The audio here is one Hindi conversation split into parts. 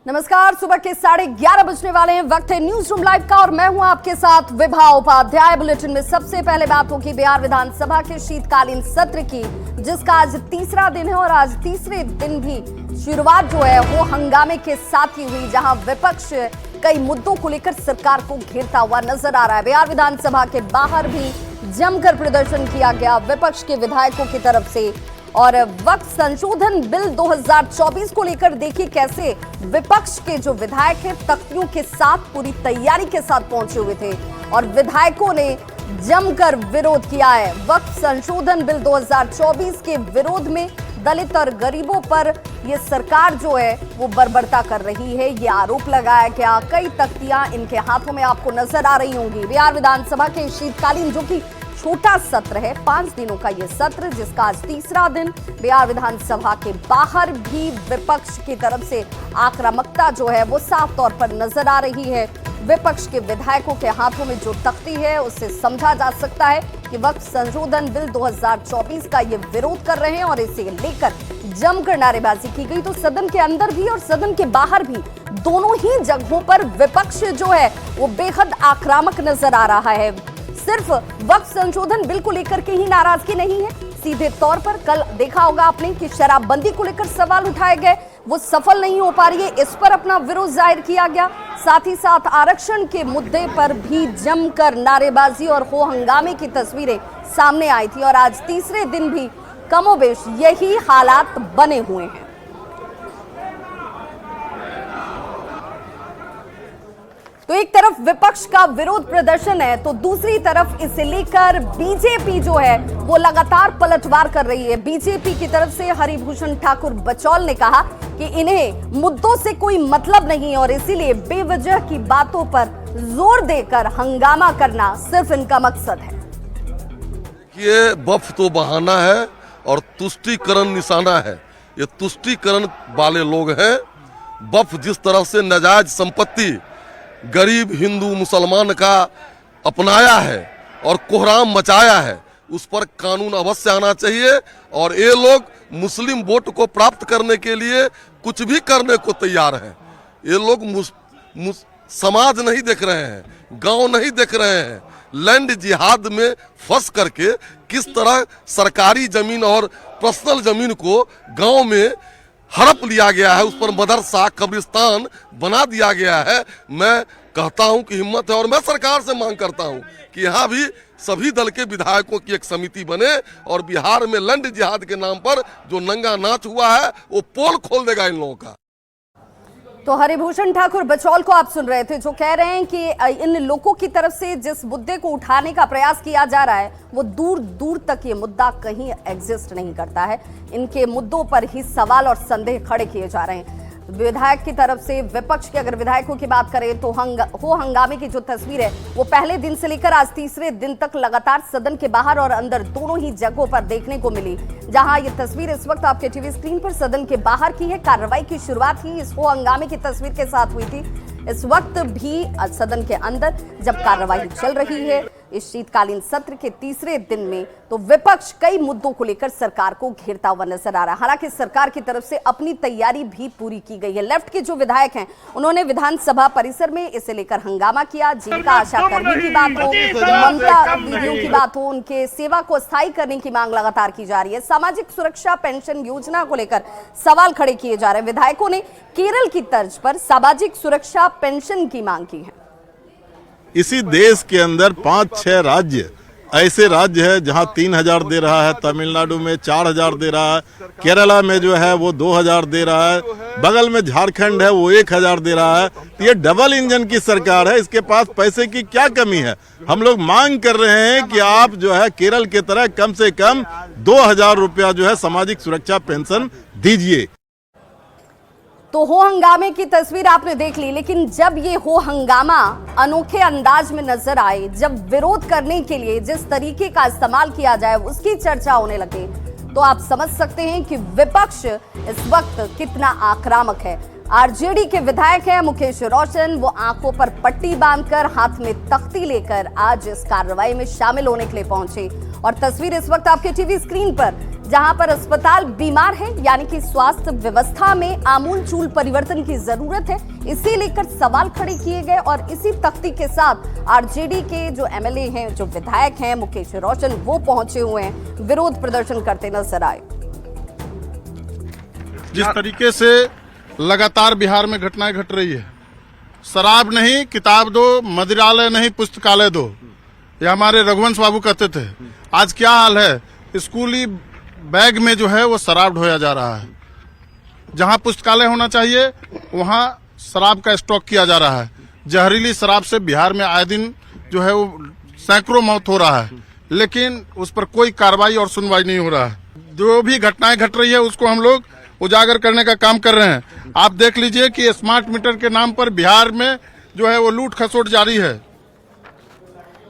नमस्कार, सुबह के 11:30 बजने वाले हैं। वक्त है न्यूज रूम लाइव का और मैं हूं आपके साथ विभा उपाध्याय। बुलेटिन में सबसे पहले बात होगी बिहार विधानसभा के शीतकालीन सत्र की, जिसका आज तीसरा दिन है और आज तीसरे दिन भी शुरुआत जो है वो हंगामे के साथ ही हुई, जहां विपक्ष कई मुद्दों को लेकर सरकार को घेरता हुआ नजर आ रहा है। बिहार विधानसभा के बाहर भी जमकर प्रदर्शन किया गया विपक्ष के विधायकों की तरफ से। और वक्त संशोधन बिल 2024 को लेकर देखिए कैसे विपक्ष के जो विधायक हैं तख्तियों के साथ पूरी तैयारी के साथ पहुंचे हुए थे और विधायकों ने जमकर विरोध किया है। वक्त संशोधन बिल 2024 के विरोध में दलित और गरीबों पर ये सरकार जो है वो बर्बरता कर रही है, ये आरोप लगाया गया। कई तख्तियां इनके हाथों में आपको नजर आ रही होंगी। बिहार विधानसभा के शीतकालीन जो कि छोटा सत्र है, 5 दिनों का ये सत्र, जिसका आज तीसरा दिन। बिहार विधानसभा के बाहर भी विपक्ष की तरफ से आक्रामकता जो है वो साफ तौर पर नजर आ रही है। विपक्ष के विधायकों के हाथों में जो तख्ती है उससे समझा जा सकता है कि वक्त संशोधन बिल 2024 का ये विरोध कर रहे हैं और इसे लेकर जमकर नारेबाजी की गई। तो सदन के अंदर भी और सदन के बाहर भी दोनों ही जगहों पर विपक्ष जो है वो बेहद आक्रामक नजर आ रहा है। सिर्फ वक्त संशोधन बिल को लेकर के ही नाराजगी नहीं है, सीधे तौर पर कल देखा होगा आपने कि शराबबंदी को लेकर सवाल उठाए गए, वो सफल नहीं हो पा रही है, इस पर अपना विरोध जाहिर किया गया। साथ ही साथ आरक्षण के मुद्दे पर भी जमकर नारेबाजी और हो हंगामे की तस्वीरें सामने आई थी और आज तीसरे दिन भी कमोबेश यही हालात बने हुए हैं। तो एक तरफ विपक्ष का विरोध प्रदर्शन है तो दूसरी तरफ इसे लेकर बीजेपी जो है वो लगातार पलटवार कर रही है। बीजेपी की तरफ से हरिभूषण ठाकुर बचौल ने कहा कि इन्हें मुद्दों से कोई मतलब नहीं और इसीलिए बेवजह की बातों पर जोर देकर हंगामा करना सिर्फ इनका मकसद है। ये बफ तो बहाना है और तुष्टीकरण निशाना है। ये तुष्टीकरण वाले लोग हैं। बफ जिस तरह से नाजायज संपत्ति गरीब हिंदू मुसलमान का अपनाया है और कोहराम मचाया है, उस पर कानून अवश्य आना चाहिए। और ये लोग मुस्लिम वोट को प्राप्त करने के लिए कुछ भी करने को तैयार हैं। ये लोग समाज नहीं देख रहे हैं, गांव नहीं देख रहे हैं। लैंड जिहाद में फंस करके किस तरह सरकारी जमीन और पर्सनल जमीन को गांव में हड़प लिया गया है, उस पर मदरसा कब्रिस्तान बना दिया गया है। मैं कहता हूं कि हिम्मत है और मैं सरकार से मांग करता हूं कि यहाँ भी सभी दल के विधायकों की एक समिति बने और बिहार में लैंड जिहाद के नाम पर जो नंगा नाच हुआ है वो पोल खोल देगा इन लोगों का। तो हरिभूषण ठाकुर बचौल को आप सुन रहे थे, जो कह रहे हैं कि इन लोगों की तरफ से जिस मुद्दे को उठाने का प्रयास किया जा रहा है वो दूर दूर तक ये मुद्दा कहीं एग्जिस्ट नहीं करता है। इनके मुद्दों पर ही सवाल और संदेह खड़े किए जा रहे हैं। विधायक की तरफ से विपक्ष के अगर विधायकों की बात करें तो हंगामे की जो तस्वीर है वो पहले दिन से लेकर आज तीसरे दिन तक लगातार सदन के बाहर और अंदर दोनों ही जगहों पर देखने को मिली। जहां ये तस्वीर इस वक्त आपके टीवी स्क्रीन पर सदन के बाहर की है। कार्रवाई की शुरुआत ही इस हो हंगामे की तस्वीर के साथ हुई थी। इस वक्त भी सदन के अंदर जब कार्रवाई चल रही है इस शीतकालीन सत्र के तीसरे दिन में, तो विपक्ष कई मुद्दों को लेकर सरकार को घेरता हुआ नजर आ रहा है। हालांकि सरकार की तरफ से अपनी तैयारी भी पूरी की गई है। लेफ्ट के जो विधायक हैं उन्होंने विधानसभा परिसर में इसे लेकर हंगामा किया। जिनका आशा कर्मी की बात हो, ममता दीदियों की बात हो, उनके सेवा को स्थायी करने की मांग लगातार की जा रही है। सामाजिक सुरक्षा पेंशन योजना को लेकर सवाल खड़े किए जा रहे हैं। विधायकों ने केरल की तर्ज पर सामाजिक सुरक्षा पेंशन की मांग की है। इसी देश के अंदर 5-6 राज्य ऐसे राज्य है जहां 3,000 दे रहा है, तमिलनाडु में 4,000 दे रहा है, केरला में जो है वो 2,000 दे रहा है, बगल में झारखंड है वो 1,000 दे रहा है। तो ये डबल इंजन की सरकार है, इसके पास पैसे की क्या कमी है। हम लोग मांग कर रहे हैं कि आप जो है केरल की तरह कम से कम 2,000 रुपया जो है सामाजिक सुरक्षा पेंशन दीजिए। तो हो हंगामे की तस्वीर आपने देख ली, लेकिन जब ये हो हंगामा अनोखे अंदाज में नजर आए, जब विरोध करने के लिए जिस तरीके का इस्तेमाल किया जाए उसकी चर्चा होने लगे, तो आप समझ सकते हैं कि विपक्ष इस वक्त कितना आक्रामक है। आरजेडी के विधायक हैं मुकेश रोशन, वो आंखों पर पट्टी बांधकर हाथ में तख्ती लेकर आज इस कार्रवाई में शामिल होने के लिए पहुंचे और तस्वीर इस वक्त आपके टीवी स्क्रीन पर जहां पर अस्पताल बीमार है, यानी कि स्वास्थ्य व्यवस्था में आमूलचूल परिवर्तन की जरूरत है। इसी लेकर सवाल खड़े किए गए और इसी तख्ती के साथ आरजेडी के जो एमएलए हैं, जो विधायक हैं मुकेश रोशन, वो पहुंचे हुए हैं, विरोध प्रदर्शन करते नजर आए। जिस तरीके से लगातार बिहार में घटनाएं घट रही है, शराब नहीं किताब दो, मदिरालय नहीं पुस्तकालय दो, ये हमारे रघुवंश बाबू कहते थे। आज क्या हाल है, स्कूली बैग में जो है वो शराब ढोया जा रहा है। जहां पुस्तकालय होना चाहिए वहां शराब का स्टॉक किया जा रहा है। जहरीली शराब से बिहार में आए दिन जो है वो सैकड़ों मौत हो रहा है, लेकिन उस पर कोई कार्रवाई और सुनवाई नहीं हो रहा है। जो भी घटनाएं घट रही है उसको हम लोग उजागर करने का काम कर रहे हैं। आप देख लीजिए कि स्मार्ट मीटर के नाम पर बिहार में जो है वो लूट खसोट जारी है।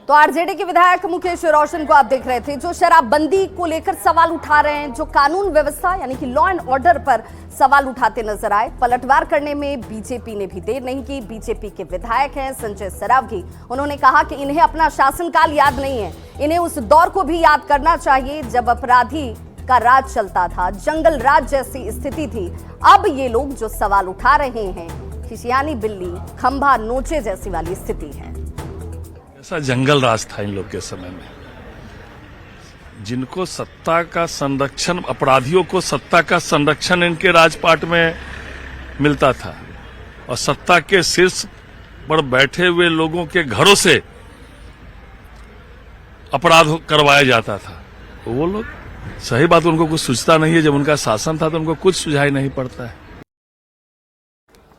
तो आरजेडी के विधायक मुकेश रोशन को आप देख रहे थे, जो शराबबंदी को लेकर सवाल उठा रहे हैं, जो कानून व्यवस्था यानी कि लॉ एंड ऑर्डर पर सवाल उठाते नजर आए। पलटवार करने में बीजेपी ने भी देर नहीं की। बीजेपी के विधायक हैं संजय सरावगी, उन्होंने कहा कि इन्हें अपना शासनकाल याद नहीं है, इन्हें उस दौर को भी याद करना चाहिए जब अपराधी का राज चलता था, जंगल राज जैसी स्थिति थी। अब ये लोग जो सवाल उठा रहे हैं, खिसियानी बिल्ली खंभा नोचे जैसी वाली स्थिति है। ऐसा जंगल राज था इन लोग के समय में, जिनको सत्ता का संरक्षण, अपराधियों को सत्ता का संरक्षण इनके राजपाट में मिलता था और सत्ता के शीर्ष पर बैठे हुए लोगों के घरों से अपराध करवाया जाता था। तो वो लोग, सही बात, उनको कुछ सूझता नहीं है। जब उनका शासन था तो उनको कुछ सुझाई नहीं पड़ता है।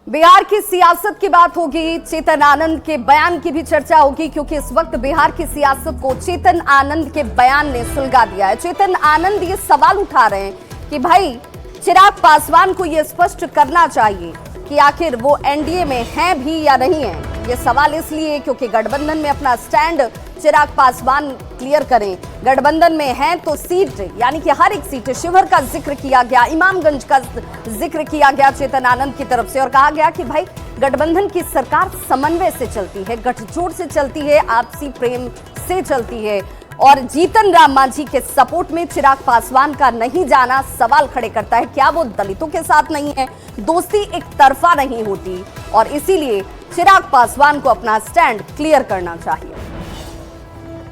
बिहार की सियासत की बात होगी, चेतन आनंद के बयान की भी चर्चा होगी, क्योंकि इस वक्त बिहार की सियासत को चेतन आनंद के बयान ने सुलगा दिया है। चेतन आनंद ये सवाल उठा रहे हैं कि भाई चिराग पासवान को ये स्पष्ट करना चाहिए कि आखिर वो एनडीए में हैं भी या नहीं है। ये सवाल इसलिए क्योंकि गठबंधन में अपना स्टैंड चिराग पासवान क्लियर करें। गठबंधन में हैं तो सीट, यानी कि हर एक सीट, शिवहर का जिक्र किया गया, इमामगंज का जिक्र किया गया चेतन आनंद की तरफ से, और कहा गया कि भाई गठबंधन की सरकार समन्वय से चलती है, गठजोड़ से चलती है, आपसी प्रेम से चलती है, और जीतन राम मांझी के सपोर्ट में चिराग पासवान का नहीं जाना सवाल खड़े करता है। क्या वो दलितों के साथ नहीं है? दोस्ती एक तरफा नहीं होती, और इसीलिए चिराग पासवान को अपना स्टैंड क्लियर करना चाहिए।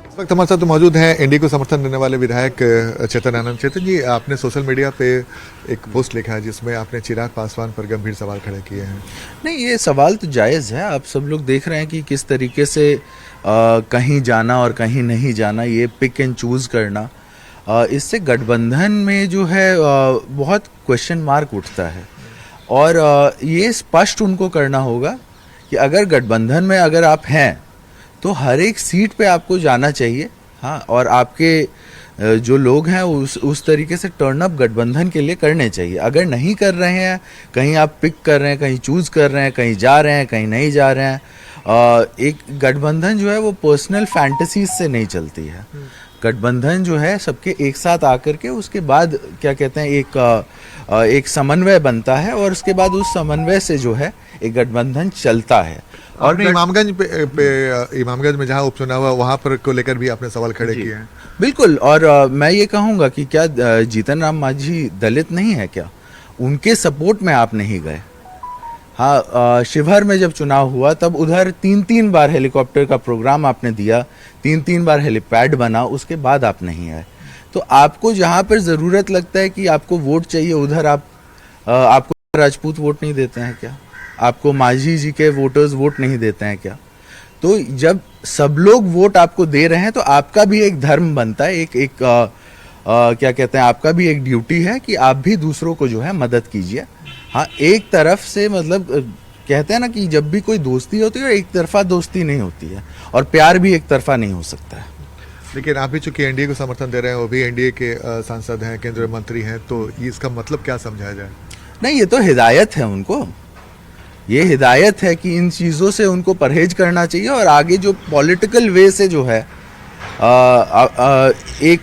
इस वक्त हमारे साथ मौजूद हैं एनडीए को समर्थन देने वाले विधायक चेतन आनंद। चेतन जी, आपने सोशल मीडिया पे एक पोस्ट लिखा है जिसमें आपने चिराग पासवान पर गंभीर सवाल खड़े किए हैं। नहीं, ये सवाल तो जायज़ है। आप सब लोग देख रहे हैं कि किस तरीके से कहीं जाना और कहीं नहीं जाना, ये पिक एंड चूज़ करना, इससे गठबंधन में जो है बहुत क्वेश्चन मार्क उठता है। और ये स्पष्ट उनको करना होगा कि अगर गठबंधन में अगर आप हैं तो हर एक सीट पे आपको जाना चाहिए। हाँ, और आपके जो लोग हैं उस तरीके से टर्न अप गठबंधन के लिए करने चाहिए। अगर नहीं कर रहे हैं, कहीं आप पिक कर रहे हैं, कहीं चूज़ कर रहे हैं, कहीं जा रहे हैं, कहीं नहीं जा रहे हैं, एक गठबंधन जो है वो पर्सनल फैंटेसीज से नहीं चलती है। गठबंधन जो है सबके एक साथ आकर के उसके बाद क्या कहते हैं एक समन्वय बनता है, और उसके बाद उस समन्वय से जो है एक गठबंधन चलता है। और इमामगंज में जहां उपचुनाव हुआ वहां पर को लेकर भी आपने सवाल खड़े किए हैं। बिल्कुल, और मैं ये कहूँगा कि क्या जीतन राम मांझी दलित नहीं है क्या? उनके सपोर्ट में आप नहीं गए? हाँ, शिवहर में जब चुनाव हुआ तब उधर 3-3 बार हेलीकॉप्टर का प्रोग्राम आपने दिया, 3-3 बार हेलीपैड बना, उसके बाद आप नहीं आए। तो आपको जहाँ पर ज़रूरत लगता है कि आपको वोट चाहिए, उधर आपको राजपूत वोट नहीं देते हैं क्या? आपको मांझी जी के वोटर्स वोट नहीं देते हैं क्या? तो जब सब लोग वोट आपको दे रहे हैं तो आपका भी एक धर्म बनता है, क्या कहते हैं, आपका भी एक ड्यूटी है कि आप भी दूसरों को जो है मदद कीजिए। हाँ, एक तरफ से मतलब कहते हैं ना कि जब भी कोई दोस्ती होती है एक तरफा दोस्ती नहीं होती है, और प्यार भी एक तरफा नहीं हो सकता है। लेकिन आप भी चूंकि एनडीए को समर्थन दे रहे हैं, वो भी एनडीए के सांसद हैं, केंद्रीय मंत्री हैं, तो इसका मतलब क्या समझाया जाए? नहीं, ये तो हिदायत है उनको, ये हिदायत है कि इन चीज़ों से उनको परहेज करना चाहिए, और आगे जो पॉलिटिकल वे से जो है एक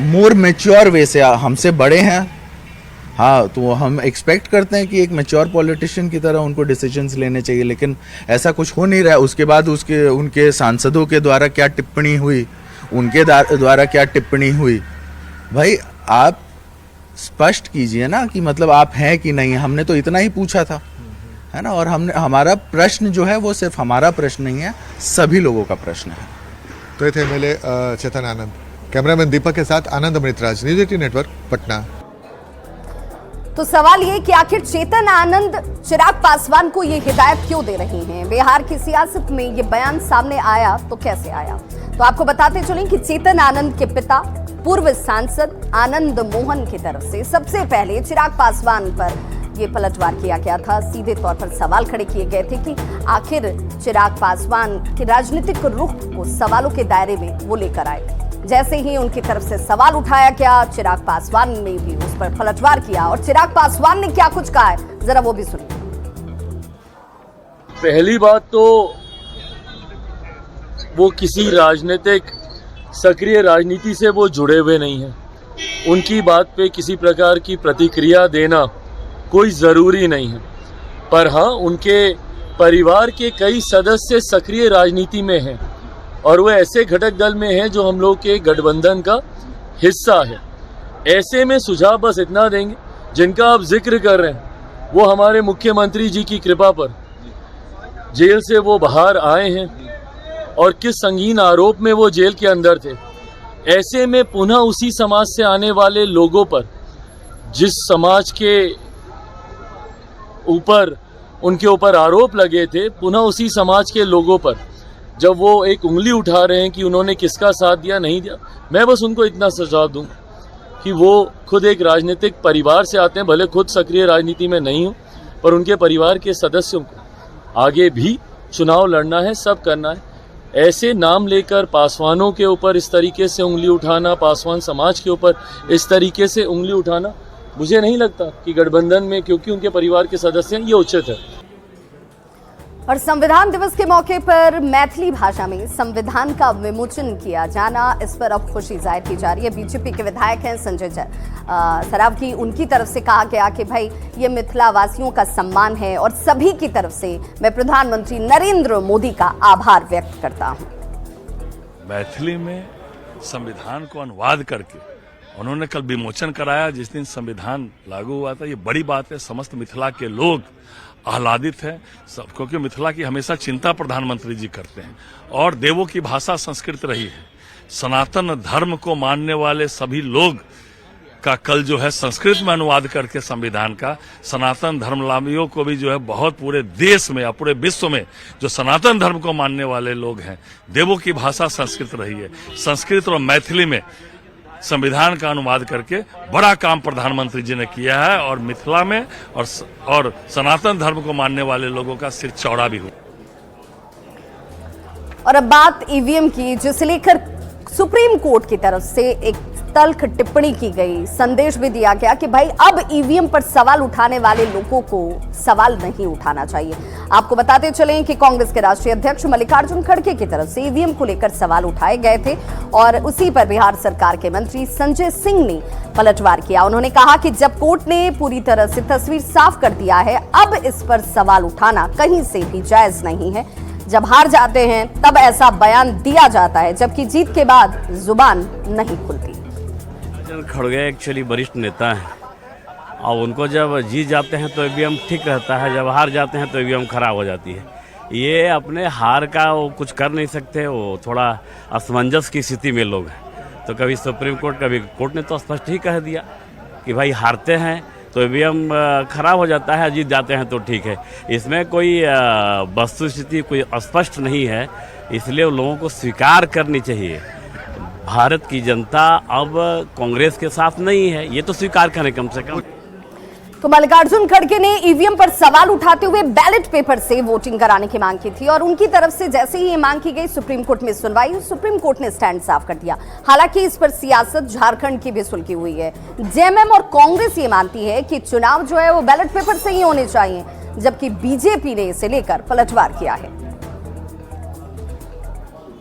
मोर मैच्योर वे से, हमसे बड़े हैं, हाँ, तो हम एक्सपेक्ट करते हैं कि एक मैच्योर पॉलिटिशियन की तरह उनको डिसीजंस लेने चाहिए, लेकिन ऐसा कुछ हो नहीं रहा है। उसके बाद उनके सांसदों के द्वारा क्या टिप्पणी हुई, उनके द्वारा क्या टिप्पणी हुई, भाई आप स्पष्ट कीजिए ना कि मतलब आप हैं कि नहीं। हमने तो इतना ही पूछा था, है ना। और हमने, हमारा प्रश्न जो है वो सिर्फ हमारा प्रश्न नहीं है, सभी लोगों का प्रश्न है। तो ये थे एमएलए चेतन आनंद। कैमरामैन दीपक के साथ आनंद अमृतराज, न्यूज 18 नेटवर्क, पटना। तो सवाल ये कि आखिर चेतन आनंद चिराग पासवान को ये हिदायत क्यों दे रहे हैं? बिहार की सियासत में ये बयान सामने आया तो कैसे आया? तो आपको बताते चलें कि चेतन आनंद के पिता पूर्व सांसद आनंद मोहन की तरफ से सबसे पहले चिराग पासवान पर ये पलटवार किया गया था। सीधे तौर पर सवाल खड़े किए गए थे कि आखिर चिराग पासवान के राजनीतिक रुख को सवालों के दायरे में वो लेकर आए। जैसे ही उनकी तरफ से सवाल उठाया गया, चिराग पासवान ने भी उस पर पलटवार किया। और चिराग पासवान ने क्या कुछ कहा है, जरा वो भी सुनिए। पहली बात तो वो किसी राजनीतिक सक्रिय राजनीति से वो जुड़े हुए नहीं हैं। उनकी बात पे किसी प्रकार की प्रतिक्रिया देना कोई ज़रूरी नहीं है। पर हाँ, उनके परिवार के कई सदस्य सक्रिय राजनीति में हैं और वो ऐसे घटक दल में हैं जो हम लोग के गठबंधन का हिस्सा है। ऐसे में सुझाव बस इतना देंगे, जिनका आप जिक्र कर रहे हैं वो हमारे मुख्यमंत्री जी की कृपा पर जेल से वो बाहर आए हैं और किस संगीन आरोप में वो जेल के अंदर थे। ऐसे में पुनः उसी समाज से आने वाले लोगों पर, जिस समाज के ऊपर उनके ऊपर आरोप लगे थे, पुनः उसी समाज के लोगों पर जब वो एक उंगली उठा रहे हैं कि उन्होंने किसका साथ दिया नहीं दिया, मैं बस उनको इतना सुझाव दूं कि वो खुद एक राजनीतिक परिवार से आते हैं, भले खुद सक्रिय राजनीति में नहीं हो, पर उनके परिवार के सदस्यों को आगे भी चुनाव लड़ना है, सब करना है। ऐसे नाम लेकर पासवानों के ऊपर इस तरीके से उंगली उठाना, पासवान समाज के ऊपर इस तरीके से उंगली उठाना, मुझे नहीं लगता कि गठबंधन में, क्योंकि उनके परिवार के सदस्य हैं, ये उचित है। और संविधान दिवस के मौके पर मैथिली भाषा में संविधान का विमोचन किया जाना, इस पर अब खुशी जाहिर की जा रही है। बीजेपी के विधायक हैं संजय सरावगी, उनकी तरफ से कहा गया कि भाई ये मिथिला वासियों का सम्मान है और सभी की तरफ से मैं प्रधानमंत्री नरेंद्र मोदी का आभार व्यक्त करता हूं। मैथिली में संविधान को अनुवाद करके उन्होंने कल विमोचन कराया। जिस दिन संविधान लागू हुआ था, ये बड़ी बात है। समस्त मिथिला के लोग आह्लादित है, क्योंकि मिथिला की हमेशा चिंता प्रधानमंत्री जी करते हैं और देवों की भाषा संस्कृत रही है। सनातन धर्म को मानने वाले सभी लोग का कल जो है संस्कृत में अनुवाद करके संविधान का, सनातन धर्मावलंबियों को भी जो है बहुत पूरे देश में या पूरे विश्व में जो सनातन धर्म को मानने वाले लोग हैं, देवों की भाषा संस्कृत रही है। संस्कृत और मैथिली में संविधान का अनुवाद करके बड़ा काम प्रधानमंत्री जी ने किया है और मिथिला में और सनातन धर्म को मानने वाले लोगों का सिर चौड़ा भी हुआ। और अब बात ईवीएम की, जिसे लेकर सुप्रीम कोर्ट की तरफ से एक तल्ख टिप्पणी की गई, संदेश भी दिया गया कि भाई अब ईवीएम पर सवाल उठाने वाले लोगों को सवाल नहीं उठाना चाहिए। आपको बताते चलें कि कांग्रेस के राष्ट्रीय अध्यक्ष मल्लिकार्जुन खड़गे की तरफ से ईवीएम को लेकर सवाल उठाए गए थे और उसी पर बिहार सरकार के मंत्री संजय सिंह ने पलटवार किया। उन्होंने कहा कि जब कोर्ट ने पूरी तरह से तस्वीर साफ कर दिया है, अब इस पर सवाल उठाना कहीं से भी जायज नहीं है। जब हार जाते हैं तब ऐसा बयान दिया जाता है, जबकि जीत के बाद जुबान नहीं खुलती। खड़गे एक्चुअली वरिष्ठ नेता हैं और उनको जब जीत जाते हैं तो ईवीएम ठीक रहता है, जब हार जाते हैं तो ईवीएम खराब हो जाती है। ये अपने हार का वो कुछ कर नहीं सकते, वो थोड़ा असमंजस की स्थिति में लोग हैं। तो कभी सुप्रीम कोर्ट, कभी कोर्ट ने तो स्पष्ट ही कह दिया कि भाई हारते हैं तो ईवीएम खराब हो जाता है, जीत जाते हैं तो ठीक है। इसमें कोई वस्तुस्थिति कोई स्पष्ट नहीं है, इसलिए उन लोगों को स्वीकार करनी चाहिए। भारत की जनता अब कांग्रेस के साथ नहीं है, ये तो स्वीकार करें कम से कम। तो मल्लिकार्जुन खड़गे ने ईवीएम पर सवाल उठाते हुए बैलेट पेपर से वोटिंग कराने की मांग की थी और उनकी तरफ से जैसे ही ये मांग की गई, सुप्रीम कोर्ट में सुनवाई, सुप्रीम कोर्ट ने स्टैंड साफ कर दिया। हालांकि इस पर सियासत झारखंड की भी सुलगी हुई है। जेएमएम और कांग्रेस ये मानती है कि चुनाव जो है वो बैलेट पेपर से ही होने चाहिए, जबकि बीजेपी ने इसे लेकर पलटवार किया है।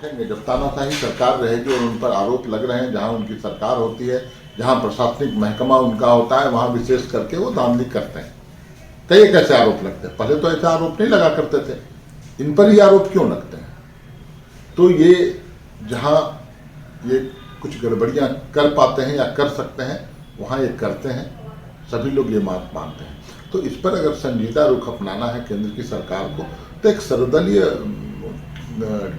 जब तानाशाही सरकार रहेगी और उन पर आरोप लग रहे हैं, जहां उनकी सरकार होती है, जहां प्रशासनिक महकमा उनका होता है, वहां विशेष करके वो धांधली करते हैं। तो ये कैसे आरोप लगते हैं? पहले तो ऐसे आरोप नहीं लगा करते थे, इन पर ही आरोप क्यों लगते हैं? तो ये जहां ये कुछ गड़बड़ियां कर पाते हैं या कर सकते हैं, वहाँ ये करते हैं, सभी लोग ये बात मानते हैं। तो इस पर अगर संजीदा रुख अपनाना है केंद्र की सरकार को तो एक सर्वदलीय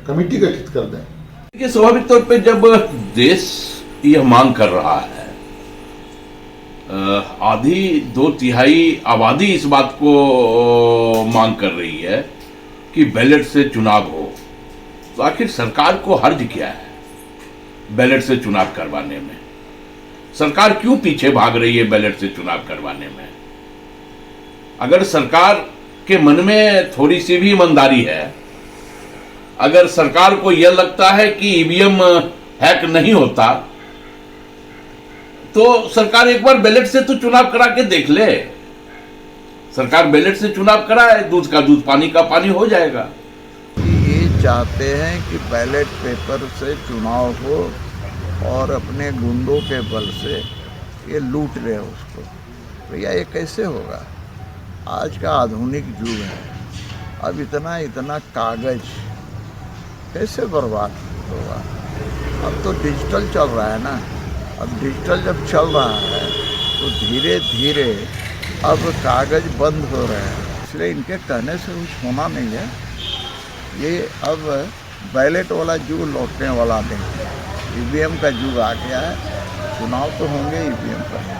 कमेटी गठित कर दें। देखिए, स्वाभाविक तौर पे जब देश यह मांग कर रहा है, आधी 2/3 आबादी इस बात को मांग कर रही है कि बैलेट से चुनाव हो, तो आखिर सरकार को हर्ज क्या है बैलेट से चुनाव करवाने में? सरकार क्यों पीछे भाग रही है बैलेट से चुनाव करवाने में? अगर सरकार के मन में थोड़ी सी भी ईमानदारी है, अगर सरकार को यह लगता है कि ईवीएम हैक नहीं होता, तो सरकार एक बार बैलेट से तो चुनाव करा के देख ले। सरकार बैलेट से चुनाव कराए, दूध का दूध पानी का पानी हो जाएगा। ये चाहते हैं कि बैलेट पेपर से चुनाव हो और अपने गुंडों के बल से ये लूट ले उसको। भैया ये कैसे होगा? आज का आधुनिक युग है, अब इतना कागज कैसे बर्बाद होगा? अब तो डिजिटल चल रहा है ना। अब डिजिटल जब चल रहा है तो धीरे धीरे अब कागज बंद हो रहे हैं, इसलिए इनके कहने से कुछ होना नहीं है। ये अब बैलेट वाला युग लौटने वाला नहीं है, ईवीएम का युग आ गया है। चुनाव तो होंगे ईवीएम पर।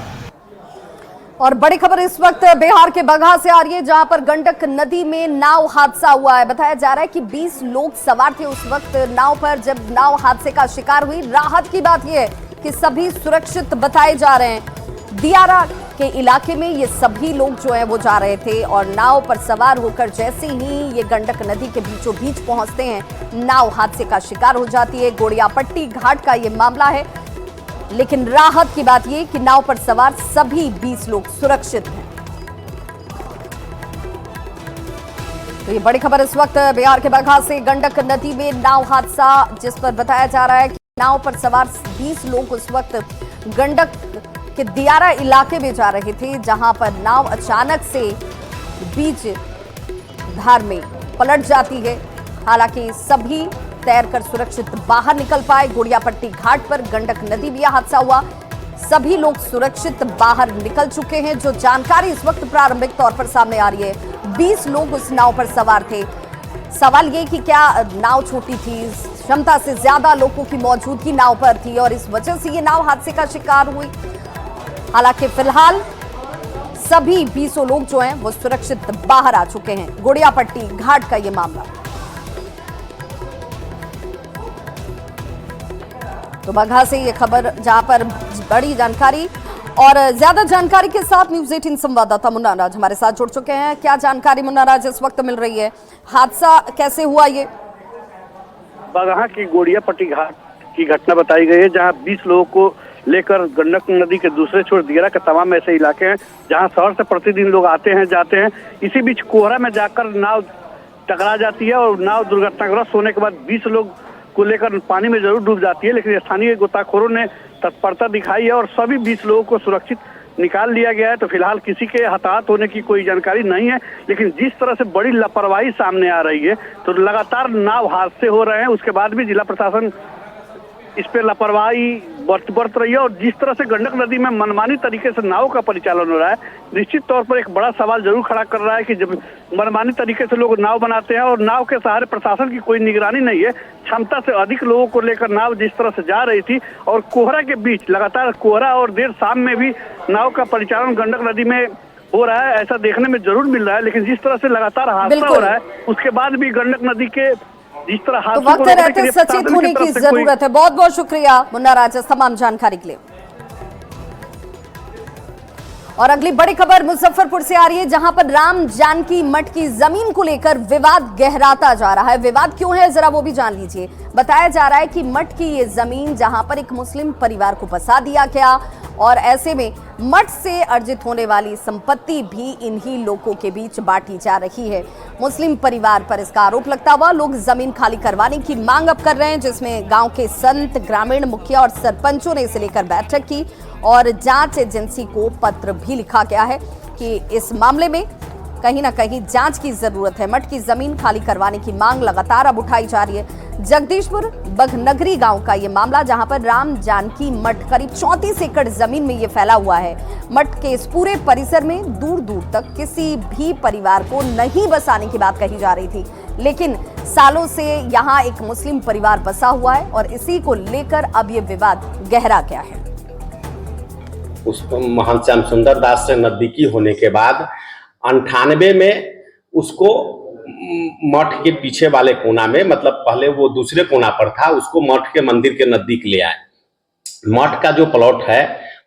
और बड़ी खबर इस वक्त बिहार के बगहा से आ रही है, जहां पर गंडक नदी में नाव हादसा हुआ है। बताया जा रहा है कि 20 लोग सवार थे उस वक्त नाव पर जब नाव हादसे का शिकार हुई। राहत की बात यह है कि सभी सुरक्षित बताए जा रहे हैं। दियारा के इलाके में ये सभी लोग जो है वो जा रहे थे और नाव पर सवार होकर जैसे ही ये गंडक नदी के बीचों बीच पहुंचते हैं, नाव हादसे का शिकार हो जाती है। गोड़ियापट्टी घाट का ये मामला है, लेकिन राहत की बात ये कि नाव पर सवार सभी 20 लोग सुरक्षित हैं। तो ये बड़ी खबर इस वक्त बिहार के बगहा से, गंडक नदी में नाव हादसा, जिस पर बताया जा रहा है कि नाव पर सवार 20 लोग उस वक्त गंडक के दियारा इलाके में जा रहे थे, जहां पर नाव अचानक से बीच धार में पलट जाती है। हालांकि सभी तैरकर सुरक्षित बाहर निकल पाए। गोड़ियापट्टी घाट पर गंडक नदी में यह हादसा हुआ, सभी लोग सुरक्षित बाहर निकल चुके हैं। जो जानकारी इस वक्त प्रारंभिक तौर पर सामने आ रही है, 20 लोग उस नाव पर सवार थे। सवाल ये कि क्या नाव छोटी थी, क्षमता से ज्यादा लोगों की मौजूदगी नाव पर थी और इस वजह से ये नाव हादसे का शिकार हुई। हालांकि फिलहाल सभी 20 लोग जो हैं वो सुरक्षित बाहर आ चुके हैं। गोड़ियापट्टी घाट का ये मामला। तो बगहा से ये खबर, जहां पर बड़ी जानकारी और ज्यादा जानकारी के साथ न्यूज़ 18 संवाददाता मुन्ना राज हमारे साथ जुड़ चुके हैं। क्या जानकारी मुन्ना राज इस वक्त मिल रही है? हादसा कैसे हुआ? ये बगहा की गोड़ियापट्टी घाट की घटना बताई गई है, जहां 20 लोगों को लेकर गंडक नदी के दूसरे छोर दियारा के तमाम ऐसे इलाके हैं जहां शहर से प्रतिदिन लोग आते हैं जाते हैं। इसी बीच कोहरा में जाकर नाव टकरा जाती है और नाव दुर्घटनाग्रस्त होने के बाद 20 लोग को लेकर पानी में जरूर डूब जाती है, लेकिन स्थानीय गोताखोरों ने तत्परता दिखाई है और सभी 20 लोगों को सुरक्षित निकाल लिया गया है। तो फिलहाल किसी के हताहत होने की कोई जानकारी नहीं है, लेकिन जिस तरह से बड़ी लापरवाही सामने आ रही है, तो लगातार नाव हादसे हो रहे हैं, उसके बाद भी जिला प्रशासन इस पे लापरवाही बरत रही है। और जिस तरह से गंडक नदी में मनमानी तरीके से नाव का परिचालन हो रहा है, निश्चित तौर पर एक बड़ा सवाल जरूर खड़ा कर रहा है कि जब मनमानी तरीके से लोग नाव बनाते हैं और नाव के सहारे प्रशासन की कोई निगरानी नहीं है, क्षमता से अधिक लोगों को लेकर नाव जिस तरह से जा रही थी और कोहरा के बीच लगातार कोहरा और देर शाम में भी नाव का परिचालन गंडक नदी में हो रहा है, ऐसा देखने में जरूर मिल रहा है। लेकिन जिस तरह से लगातार हादसा हो रहा है, उसके बाद भी गंडक नदी के जिस तरह तो वक्त रहते सचेत होने की जरूरत है। बहुत बहुत शुक्रिया मुन्ना राज तमाम जानकारी के लिए। और अगली बड़ी खबर मुजफ्फरपुर से आ रही है, जहां पर राम जानकी मठ की जमीन को लेकर विवाद गहराता जा रहा है। विवाद क्यों है, जरा वो भी जान लीजिए। बताया जा रहा है कि मठ की ये जमीन जहां पर एक मुस्लिम परिवार को बसा दिया गया और ऐसे में मठ से अर्जित होने वाली संपत्ति भी इन्हीं लोगों के बीच बांटी जा रही है। मुस्लिम परिवार पर इसका आरोप लगता हुआ लोग जमीन खाली करवाने की मांग अब कर रहे हैं, जिसमें गांव के संत, ग्रामीण मुखिया और सरपंचों ने इसे लेकर बैठक की और जांच एजेंसी को पत्र भी लिखा गया है कि इस मामले में कहीं ना कहीं जांच की जरूरत है। मठ की जमीन खाली करवाने की मांग लगातार अब उठाई जा रही है। जगदीशपुर बघनगरी गांव का ये मामला, जहां पर राम जानकी मठ करीब 34 एकड़ जमीन में ये फैला हुआ है। मठ के इस पूरे परिसर में दूर दूर तक किसी भी परिवार को नहीं बसाने की बात कही जा रही थी, लेकिन सालों से यहाँ एक मुस्लिम परिवार बसा हुआ है और इसी को लेकर अब ये विवाद गहरा गया है। उस महंत श्याम सुंदर दास से नजदीकी होने के बाद 98 में उसको मठ के पीछे वाले कोना में, मतलब पहले वो दूसरे कोना पर था, उसको मठ के मंदिर के नजदीक ले आए। मठ का जो प्लॉट है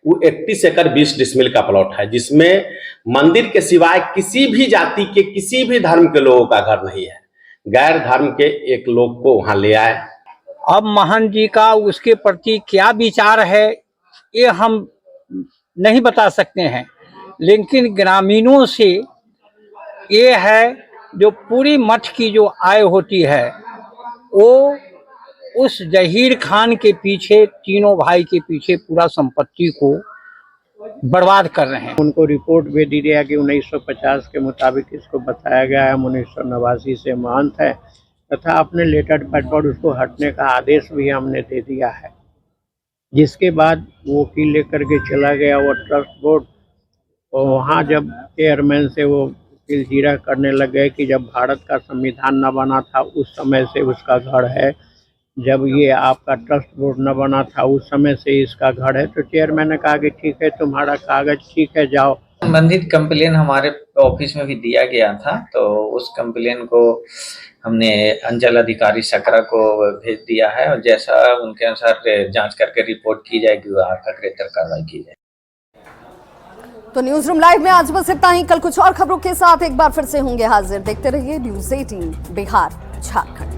वो 31 एकड़ 20 डिसमिल का प्लॉट है, जिसमें मंदिर के सिवाय किसी भी जाति के, किसी भी धर्म के लोगों का घर नहीं है। गैर धर्म के एक लोग को वहां ले आए। अब महंत जी का उसके प्रति क्या विचार है ये हम नहीं बता सकते हैं, लेकिन ग्रामीणों से ये है जो पूरी मठ की जो आय होती है वो उस जहीर खान के पीछे, तीनों भाई के पीछे पूरा संपत्ति को बर्बाद कर रहे हैं। उनको रिपोर्ट भी दी गया कि 1950 के मुताबिक इसको बताया गया है, 1989 से महंत है, तथा अपने लेटर पैड पर उसको हटने का आदेश भी हमने दे दिया है। जिसके बाद वो वकील लेकर के चला गया वो ट्रस्ट बोर्ड, और वहाँ जब चेयरमैन से वो वकील जीरा करने लग गए कि जब भारत का संविधान न बना था उस समय से उसका घर है, जब ये आपका ट्रस्ट बोर्ड न बना था उस समय से इसका घर है, तो चेयरमैन ने कहा कि ठीक है, तुम्हारा कागज ठीक है, जाओ। संबंधित कंप्लेन हमारे ऑफिस में भी दिया गया था, तो उस कंप्लेन को हमने अंचल अधिकारी सकरा को भेज दिया है और जैसा उनके अनुसार जांच करके रिपोर्ट की जाएगी, वहाँ अग्रेतर कार्रवाई की जाएगी। तो न्यूज रूम लाइव में आज बस इतना ही। कल कुछ और खबरों के साथ एक बार फिर से होंगे हाजिर। देखते रहिए न्यूज़ 18 बिहार झारखंड।